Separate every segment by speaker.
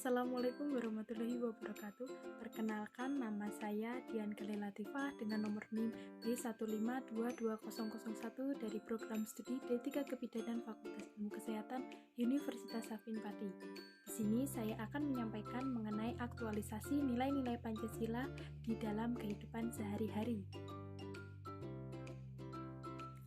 Speaker 1: Assalamualaikum warahmatullahi wabarakatuh. Perkenalkan, nama saya Dian Kelly Latifah dengan nomor NIM B1522001 dari program studi D3 Kebidanan Fakultas Ilmu Kesehatan Universitas Safin Pati. Di sini saya akan menyampaikan mengenai aktualisasi nilai-nilai Pancasila di dalam kehidupan sehari-hari.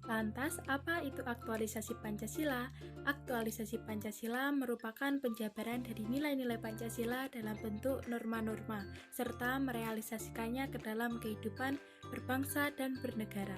Speaker 1: Lantas, apa itu aktualisasi Pancasila? Aktualisasi Pancasila merupakan penjabaran dari nilai-nilai Pancasila dalam bentuk norma-norma, serta merealisasikannya ke dalam kehidupan berbangsa dan bernegara.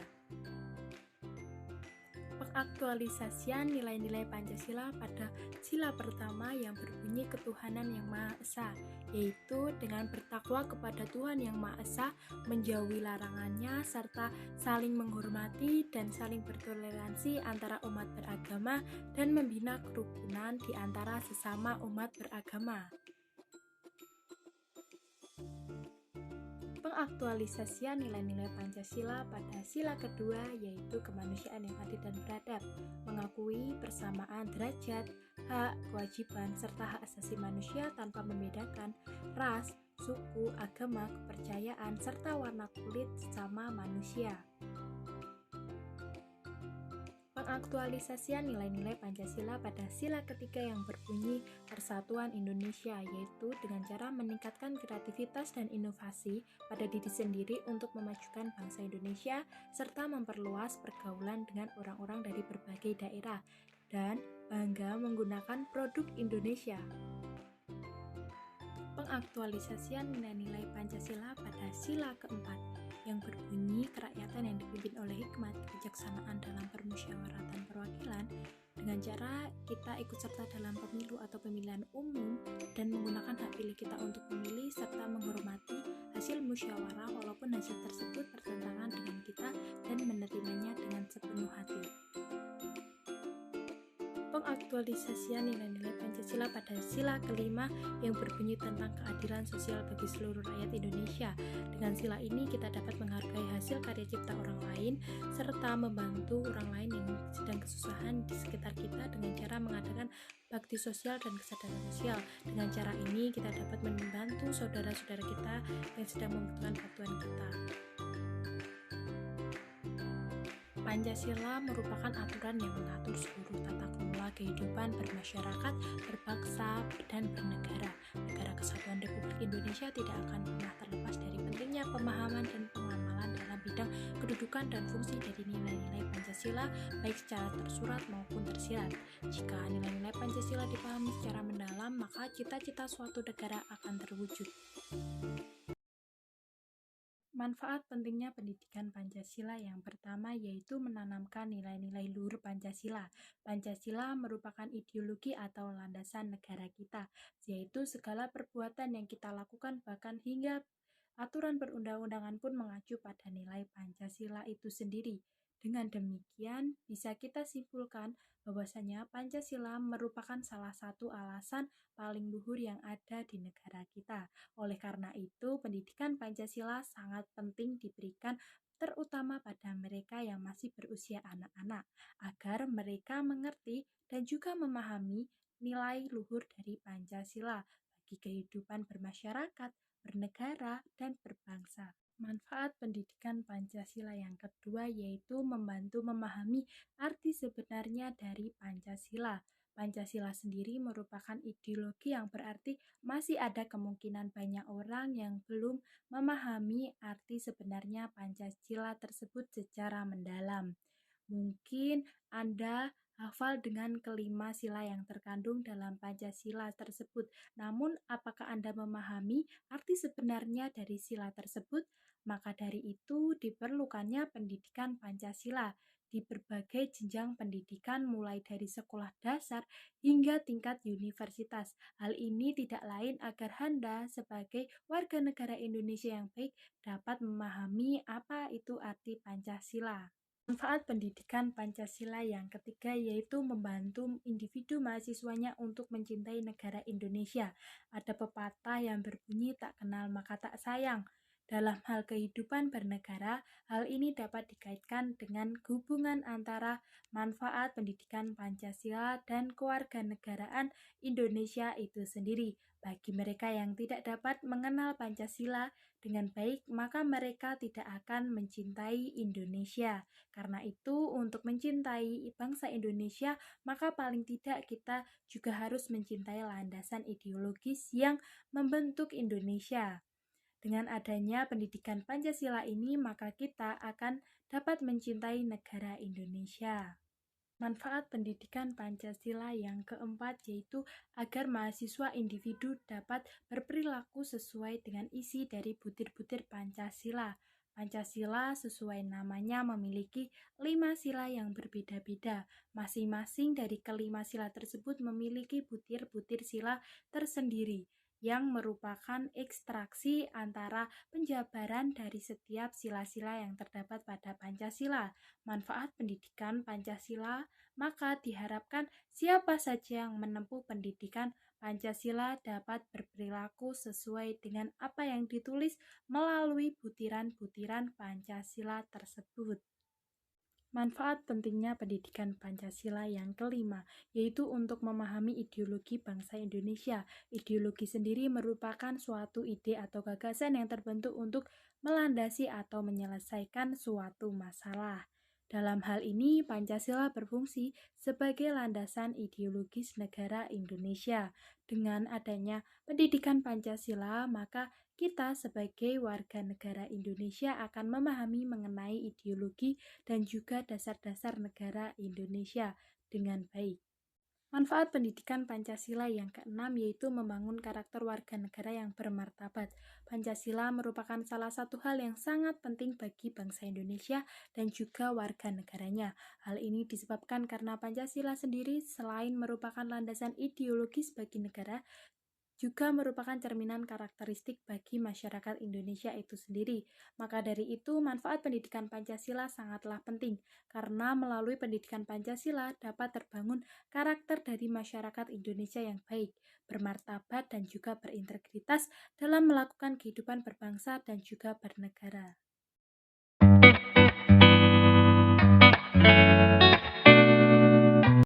Speaker 1: Pengaktualisasian nilai-nilai Pancasila pada sila pertama yang berbunyi ketuhanan yang Maha Esa, yaitu dengan bertakwa kepada Tuhan yang Maha Esa, menjauhi larangannya, serta saling menghormati dan saling bertoleransi antara umat beragama dan membina kerukunan di antara sesama umat beragama. Pengaktualisasian nilai-nilai Pancasila pada sila kedua yaitu kemanusiaan yang adil dan beradab, mengakui persamaan derajat, hak, kewajiban, serta hak asasi manusia tanpa membedakan ras, suku, agama, kepercayaan, serta warna kulit sesama manusia. Pengaktualisasian nilai-nilai Pancasila pada sila ketiga yang berbunyi Persatuan Indonesia, yaitu dengan cara meningkatkan kreativitas dan inovasi pada diri sendiri untuk memajukan bangsa Indonesia serta memperluas pergaulan dengan orang-orang dari berbagai daerah dan bangga menggunakan produk Indonesia. Pengaktualisasian nilai-nilai Pancasila pada sila keempat yang berbunyi kerakyatan yang dipimpin oleh hikmat kebijaksanaan dalam permusyawaratan perwakilan dengan cara kita ikut serta dalam pemilu atau pemilihan umum dan menggunakan hak pilih kita untuk memilih serta menghormati hasil musyawarah walaupun hasil tersebut bertentangan dengan kita dan menerimanya dengan sepenuh hati. Pengaktualisasian nilai-nilai Pancasila pada sila kelima yang berbunyi tentang keadilan sosial bagi seluruh rakyat Indonesia. Dengan sila ini kita dapat menghargai hasil karya cipta orang lain serta membantu orang lain yang sedang kesusahan di sekitar kita dengan cara mengadakan bakti sosial dan kesadaran sosial. Dengan cara ini kita dapat membantu saudara-saudara kita yang sedang membutuhkan bantuan kita. Pancasila merupakan aturan yang mengatur seluruh tata kelola kehidupan bermasyarakat, berbangsa, dan bernegara. Negara Kesatuan Republik Indonesia tidak akan pernah terlepas dari pentingnya pemahaman dan pengamalan dalam bidang kedudukan dan fungsi dari nilai-nilai Pancasila, baik secara tersurat maupun tersirat. Jika nilai-nilai Pancasila dipahami secara mendalam, maka cita-cita suatu negara akan terwujud. Manfaat pentingnya pendidikan Pancasila yang pertama yaitu menanamkan nilai-nilai luhur Pancasila. Pancasila merupakan ideologi atau landasan negara kita, yaitu segala perbuatan yang kita lakukan bahkan hingga aturan perundang-undangan pun mengacu pada nilai Pancasila itu sendiri. Dengan demikian, bisa kita simpulkan bahwasanya Pancasila merupakan salah satu alasan paling luhur yang ada di negara kita. Oleh karena itu, pendidikan Pancasila sangat penting diberikan terutama pada mereka yang masih berusia anak-anak, agar mereka mengerti dan juga memahami nilai luhur dari Pancasila bagi kehidupan bermasyarakat, bernegara, dan berbangsa. Manfaat pendidikan Pancasila yang kedua yaitu membantu memahami arti sebenarnya dari Pancasila. Pancasila sendiri merupakan ideologi yang berarti masih ada kemungkinan banyak orang yang belum memahami arti sebenarnya Pancasila tersebut secara mendalam. Mungkin Anda hafal dengan kelima sila yang terkandung dalam Pancasila tersebut. Namun, apakah Anda memahami arti sebenarnya dari sila tersebut? Maka dari itu diperlukannya pendidikan Pancasila di berbagai jenjang pendidikan mulai dari sekolah dasar hingga tingkat universitas. Hal ini tidak lain agar Anda sebagai warga negara Indonesia yang baik dapat memahami apa itu arti Pancasila. Manfaat pendidikan Pancasila yang ketiga yaitu membantu individu mahasiswanya untuk mencintai negara Indonesia. Ada pepatah yang berbunyi tak kenal maka tak sayang. Dalam hal kehidupan bernegara, hal ini dapat dikaitkan dengan hubungan antara manfaat pendidikan Pancasila dan kewarganegaraan Indonesia itu sendiri. Bagi mereka yang tidak dapat mengenal Pancasila dengan baik, maka mereka tidak akan mencintai Indonesia. Karena itu, untuk mencintai bangsa Indonesia, maka paling tidak kita juga harus mencintai landasan ideologis yang membentuk Indonesia. Dengan adanya pendidikan Pancasila ini, maka kita akan dapat mencintai negara Indonesia. Manfaat pendidikan Pancasila yang keempat yaitu agar mahasiswa individu dapat berperilaku sesuai dengan isi dari butir-butir Pancasila. Pancasila sesuai namanya memiliki 5 sila yang berbeda-beda. Masing-masing dari kelima sila tersebut memiliki butir-butir sila tersendiri yang merupakan ekstraksi antara penjabaran dari setiap sila-sila yang terdapat pada Pancasila. Manfaat pendidikan Pancasila, maka diharapkan siapa saja yang menempuh pendidikan Pancasila dapat berperilaku sesuai dengan apa yang ditulis melalui butiran-butiran Pancasila tersebut. Manfaat pentingnya pendidikan Pancasila yang kelima, yaitu untuk memahami ideologi bangsa Indonesia. Ideologi sendiri merupakan suatu ide atau gagasan yang terbentuk untuk melandasi atau menyelesaikan suatu masalah. Dalam hal ini, Pancasila berfungsi sebagai landasan ideologis negara Indonesia. Dengan adanya pendidikan Pancasila, maka kita sebagai warga negara Indonesia akan memahami mengenai ideologi dan juga dasar-dasar negara Indonesia dengan baik. Manfaat pendidikan Pancasila yang keenam yaitu membangun karakter warga negara yang bermartabat. Pancasila merupakan salah satu hal yang sangat penting bagi bangsa Indonesia dan juga warga negaranya. Hal ini disebabkan karena Pancasila sendiri selain merupakan landasan ideologis bagi negara, juga merupakan cerminan karakteristik bagi masyarakat Indonesia itu sendiri. Maka dari itu, manfaat pendidikan Pancasila sangatlah penting, karena melalui pendidikan Pancasila dapat terbangun karakter dari masyarakat Indonesia yang baik, bermartabat, dan juga berintegritas dalam melakukan kehidupan berbangsa dan juga bernegara.